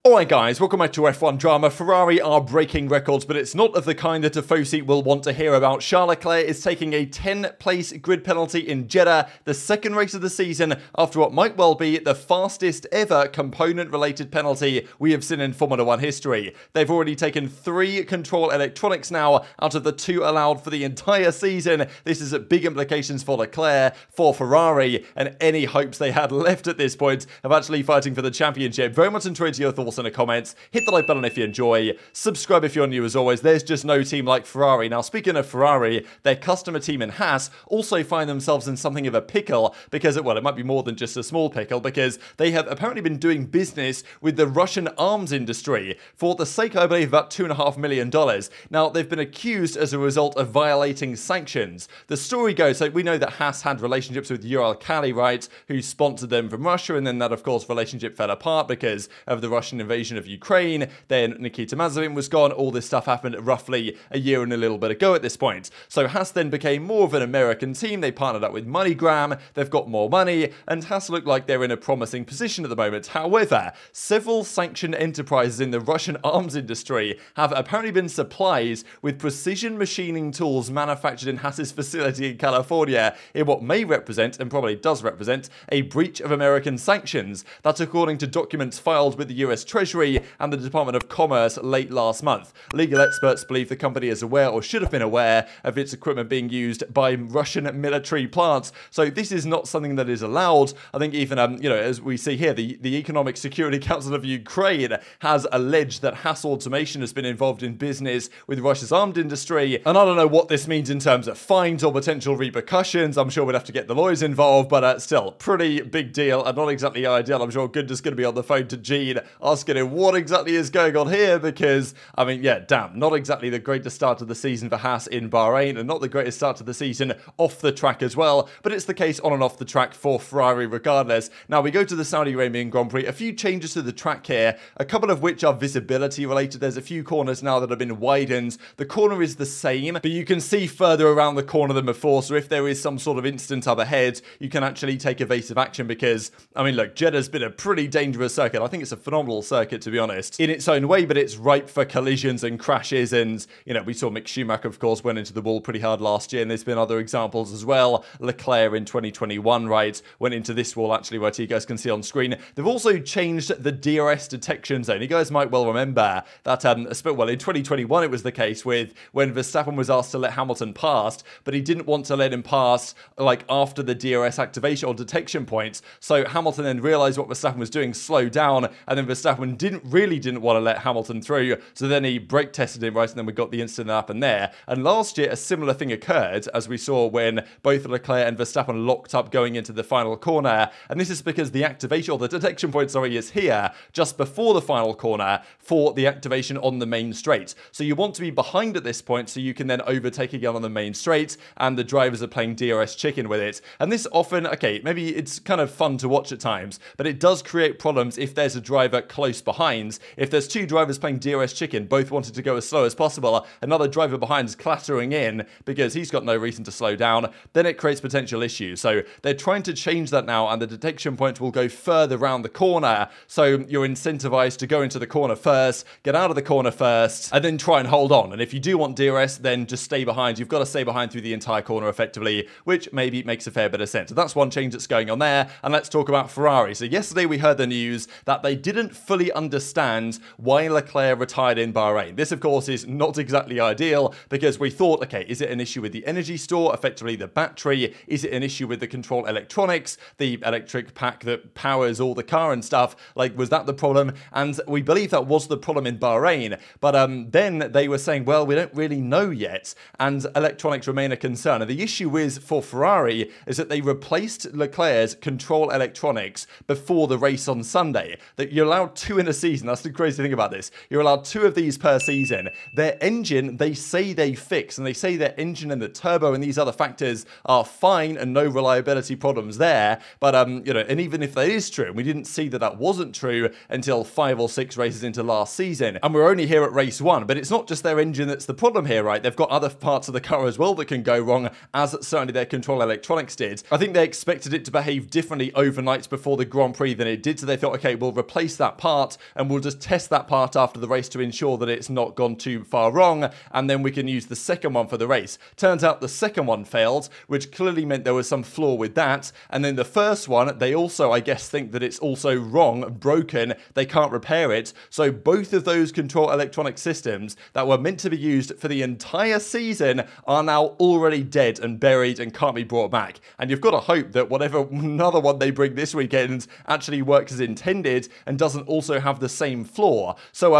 Alright guys, welcome back to F1 Drama. Ferrari are breaking records, but it's not of the kind that Tifosi will want to hear about. Charles Leclerc is taking a 10-place grid penalty in Jeddah, the second race of the season, after what might well be the fastest ever component-related penalty we have seen in Formula 1 history. They've already taken 3 control electronics now out of the 2 allowed for the entire season. This is big implications for Leclerc, for Ferrari, and any hopes they had left at this point of actually fighting for the championship. Very much enjoyed your thoughts in the comments. Hit the like button if you enjoy. Subscribe if you're new as always. There's just no team like Ferrari. Now, speaking of Ferrari, their customer team in Haas also find themselves in something of a pickle because, well, it might be more than just a small pickle because they have apparently been doing business with the Russian arms industry for the sake, I believe, about $2.5 million. Now, they've been accused as a result of violating sanctions. The story goes, so we know that Haas had relationships with Uralkali, right, who sponsored them from Russia, and then that, of course, relationship fell apart because of the Russian invasion of Ukraine. Then Nikita Mazepin was gone. All this stuff happened roughly a year and a little bit ago at this point. So Haas then became more of an American team. They partnered up with MoneyGram. They've got more money, and Haas look like they're in a promising position at the moment. However, several sanctioned enterprises in the Russian arms industry have apparently been supplied with precision machining tools manufactured in Haas's facility in California in what may represent, and probably does represent, a breach of American sanctions. That's according to documents filed with the US Treasury and the Department of Commerce late last month. Legal experts believe the company is aware, or should have been aware, of its equipment being used by Russian military plants. So this is not something that is allowed. I think even, as we see here, the Economic Security Council of Ukraine has alleged that Haas Automation has been involved in business with Russia's armed industry. And I don't know what this means in terms of fines or potential repercussions. I'm sure we'd have to get the lawyers involved, but still, pretty big deal and not exactly ideal. I'm sure Gunter's going to be on the phone to Gene asking him what exactly is going on here because, I mean, yeah, damn, not exactly the greatest start to the season for Haas in Bahrain and not the greatest start to the season off the track as well, but it's the case on and off the track for Ferrari regardless. Now, we go to the Saudi Arabian Grand Prix. A few changes to the track here, a couple of which are visibility related. There's a few corners now that have been widened. The corner is the same, but you can see further around the corner than before, so if there is some sort of instant up ahead, you can actually take evasive action because, I mean, look, Jeddah's been a pretty dangerous circuit. I think it's a phenomenal circuit, to be honest, in its own way, but it's ripe for collisions and crashes. And, we saw Mick Schumacher, of course, went into the wall pretty hard last year, and there's been other examples as well. Leclerc in 2021, right, went into this wall, actually, right, you guys can see on screen. They've also changed the DRS detection zone. You guys might well remember that, well, in 2021, it was the case with when Verstappen was asked to let Hamilton pass, but he didn't want to let him pass, like, after the DRS activation or detection points. So Hamilton then realized what Verstappen was doing, slowed down, and then Verstappen didn't want to let Hamilton through, so then he brake tested him, right, and then we got the incident that happened there. And last year, a similar thing occurred, as we saw when both Leclerc and Verstappen locked up going into the final corner, and this is because the activation, or the detection point, sorry, is here, just before the final corner, for the activation on the main straight. So you want to be behind at this point, so you can then overtake again on the main straight, and the drivers are playing DRS chicken with it. And this often, okay, maybe it's kind of fun to watch at times, but it does create problems if there's a driver close behind. If there's 2 drivers playing DRS chicken, both wanted to go as slow as possible, another driver behind is clattering in because he's got no reason to slow down, then it creates potential issues. So they're trying to change that now, and the detection point will go further around the corner, so you're incentivized to go into the corner first, get out of the corner first, and then try and hold on. And if you do want DRS, then just stay behind. You've got to stay behind through the entire corner effectively, which maybe makes a fair bit of sense. So that's one change that's going on there. And let's talk about Ferrari. So yesterday we heard the news that they didn't fully understand why Leclerc retired in Bahrain. This, of course, is not exactly ideal because we thought, okay, is it an issue with the energy store, effectively the battery? Is it an issue with the control electronics, the electric pack that powers all the car and stuff? Like, was that the problem? And we believe that was the problem in Bahrain. But then they were saying, well, we don't really know yet, and electronics remain a concern. And the issue is for Ferrari is that they replaced Leclerc's control electronics before the race on Sunday. That you're allowed 2 in a season. That's the crazy thing about this. You're allowed 2 of these per season. Their engine, they say they fix, and they say their engine and the turbo and these other factors are fine and no reliability problems there. But, and even if that is true, we didn't see that that wasn't true until 5 or 6 races into last season. And we're only here at race 1, but it's not just their engine that's the problem here, right? They've got other parts of the car as well that can go wrong, as certainly their control electronics did. I think they expected it to behave differently overnight before the Grand Prix than it did, so they thought, okay, we'll replace that part. part, and we'll just test that part after the race to ensure that it's not gone too far wrong, and then we can use the second one for the race. Turns out the second one failed, which clearly meant there was some flaw with that, and then the first one, they also, I guess, think that it's also wrong, broken, they can't repair it, so both of those control electronic systems that were meant to be used for the entire season are now already dead and buried and can't be brought back. And you've got to hope that whatever another one they bring this weekend actually works as intended and doesn't also have the same flaw. So,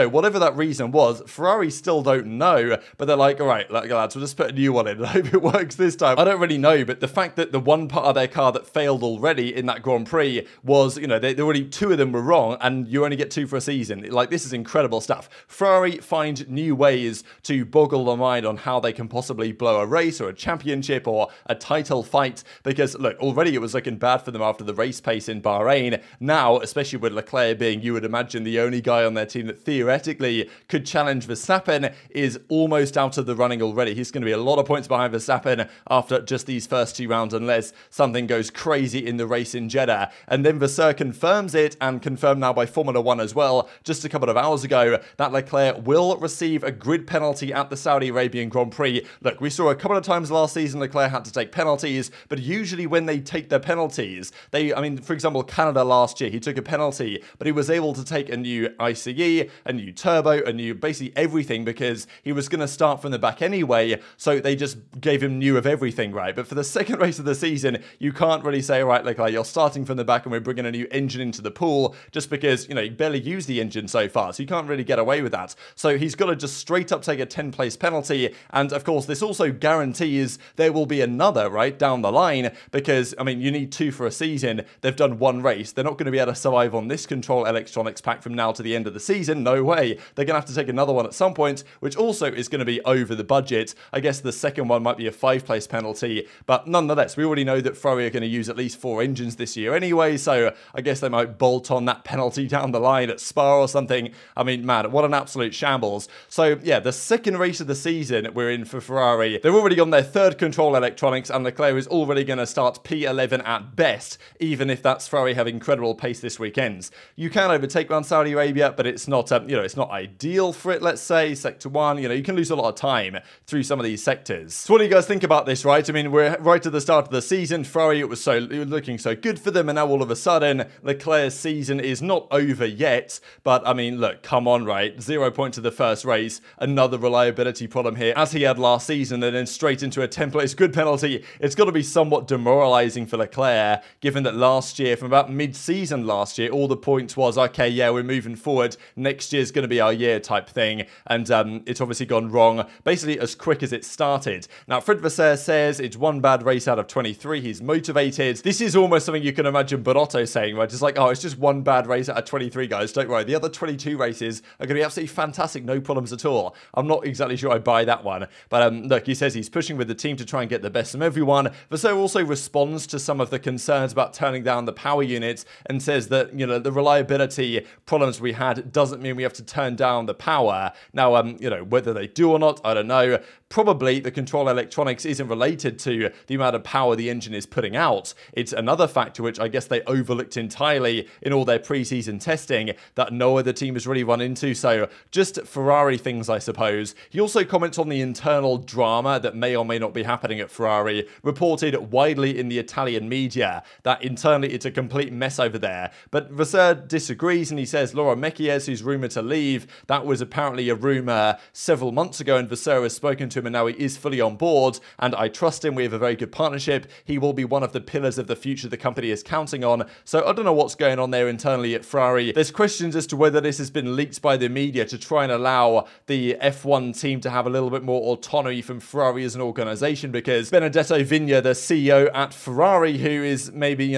whatever that reason was, Ferrari still don't know, but they're like, all right, lads, we'll just put a new one in. I hope it works this time. I don't really know, but the fact that the one part of their car that failed already in that Grand Prix was, they already, two of them were wrong, and you only get two for a season. Like, this is incredible stuff. Ferrari find new ways to boggle the mind on how they can possibly blow a race or a championship or a title fight, because, look, already it was looking bad for them after the race pace in Bahrain. Now, especially with Leclerc being, you would imagine, the only guy on their team that theoretically could challenge Verstappen, is almost out of the running already. He's going to be a lot of points behind Verstappen after just these first two rounds, unless something goes crazy in the race in Jeddah. And then Vasseur confirms it, and confirmed now by Formula 1 as well, just a couple of hours ago, that Leclerc will receive a grid penalty at the Saudi Arabian Grand Prix. Look, we saw a couple of times last season Leclerc had to take penalties, but usually when they take their penalties, for example, Canada last year, he took a penalty, but he was able to take a new ICE, a new turbo, a new basically everything, because he was going to start from the back anyway, so they just gave him new of everything, right? But for the second race of the season, you can't really say, right, Leclerc, you're starting from the back and we're bringing a new engine into the pool, just because, you barely used the engine so far, so you can't really get away with that. So he's got to just straight up take a 10-place penalty, and of course, this also guarantees there will be another, right, down the line, because, you need two for a season. They've done one race. They're not going to be able to survive on this control electronics pack from now to the end of the season. No way. They're going to have to take another one at some point, which also is going to be over the budget. I guess the second one might be a 5-place penalty, but nonetheless, we already know that Ferrari are going to use at least 4 engines this year anyway, so I guess they might bolt on that penalty down the line at Spa or something. Man, what an absolute shambles. So, yeah, the second race of the season we're in for Ferrari. They're already on their third control electronics, and Leclerc is already going to start P11 at best, even if that's Ferrari have incredible pace this weekend. You can overtake around Saudi Arabia, but it's not, it's not ideal for it, let's say. Sector 1, you can lose a lot of time through some of these sectors. So what do you guys think about this, right? We're right at the start of the season. Ferrari, it was looking so good for them, and now all of a sudden, Leclerc's season is not over yet, but, look, come on, right? 0 points to the first race, another reliability problem here, as he had last season, and then straight into a 10-place grid penalty. It's got to be somewhat demoralizing for Leclerc, given that last year, from about mid-season last year, all the points was, okay, yeah, we're moving forward, next year's going to be our year type thing, and it's obviously gone wrong, basically as quick as it started. Now, Fred Vasseur says it's one bad race out of 23, he's motivated. This is almost something you can imagine Bonotto saying, right? It's like, oh, it's just one bad race out of 23, guys, don't worry, the other 22 races are going to be absolutely fantastic, no problems at all. I'm not exactly sure I buy that one, but look, he says he's pushing with the team to try and get the best from everyone. Vasseur also responds to some of the concerns about turning down the power units and says that, the reliability problems we had doesn't mean we have to turn down the power. Now, whether they do or not, I don't know. Probably the control electronics isn't related to the amount of power the engine is putting out. It's another factor which I guess they overlooked entirely in all their pre-season testing that no other team has really run into. So just Ferrari things, I suppose. He also comments on the internal drama that may or may not be happening at Ferrari, reported widely in the Italian media that internally it's a complete mess over there. But Vasseur disagrees, and he says Laura Mekies, who's rumoured to leave, that was apparently a rumour several months ago, and Vasseur has spoken to him, and now he is fully on board, and I trust him. We have a very good partnership. He will be one of the pillars of the future the company is counting on. So I don't know what's going on there internally at Ferrari. There's questions as to whether this has been leaked by the media to try and allow the F1 team to have a little bit more autonomy from Ferrari as an organisation, because Benedetto Vigna, the CEO at Ferrari, who is maybe,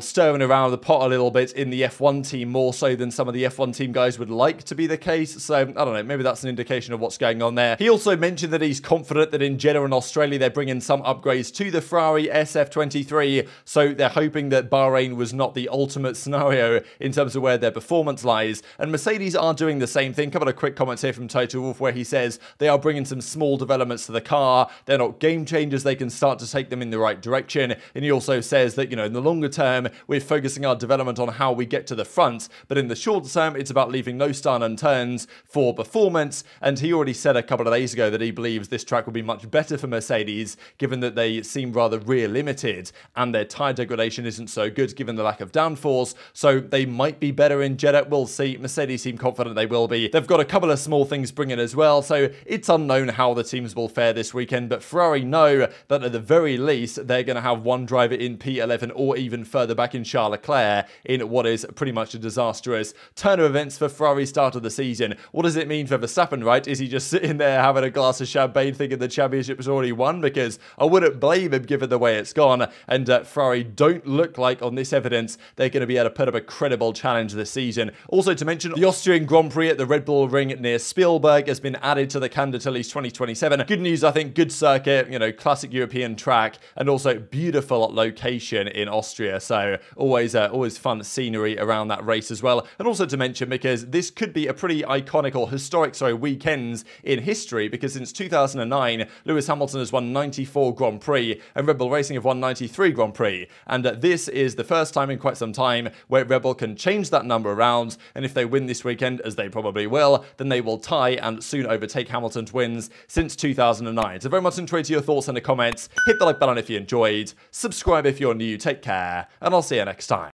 stirring around the pot a little bit in the F1 team more so than some of the F1 team guys would like to be the case. So I don't know, maybe that's an indication of what's going on there. He also mentioned that he's confident that in Jeddah and Australia they're bringing some upgrades to the Ferrari SF23, so they're hoping that Bahrain was not the ultimate scenario in terms of where their performance lies. And Mercedes are doing the same thing. A couple of quick comments here from Toto Wolff where he says they are bringing some small developments to the car. They're not game changers, they can start to take them in the right direction. And he also says that, in the longer term, we're focusing our development on how we get to the front front, but in the short term, it's about leaving no stone unturned for performance, and he already said a couple of days ago that he believes this track will be much better for Mercedes, given that they seem rather rear limited, and their tyre degradation isn't so good given the lack of downforce, so they might be better in Jeddah. We'll see. Mercedes seem confident they will be. They've got a couple of small things bringing as well, so it's unknown how the teams will fare this weekend, but Ferrari know that at the very least, they're going to have one driver in P11 or even further back in Charles Leclerc in what is pretty much a disastrous turn of events for Ferrari's start of the season. What does it mean for Verstappen, right? Is he just sitting there having a glass of champagne thinking the championship was already won? Because I wouldn't blame him given the way it's gone, and Ferrari don't look like on this evidence they're going to be able to put up a credible challenge this season. Also to mention, the Austrian Grand Prix at the Red Bull Ring near Spielberg has been added to the calendar till 2027. Good news, I think. Good circuit, you know, classic European track, and also beautiful location in Austria. So always fun scenery around that race as well. And also to mention, because this could be a pretty iconic or historic, weekends in history, because since 2009, Lewis Hamilton has won 94 Grand Prix and Red Bull Racing have won 93 Grand Prix. And this is the first time in quite some time where Red Bull can change that number around. And if they win this weekend, as they probably will, then they will tie and soon overtake Hamilton's wins since 2009. So very much enjoyed your thoughts in the comments. Hit the like button if you enjoyed. Subscribe if you're new. Take care, and I'll see you next time.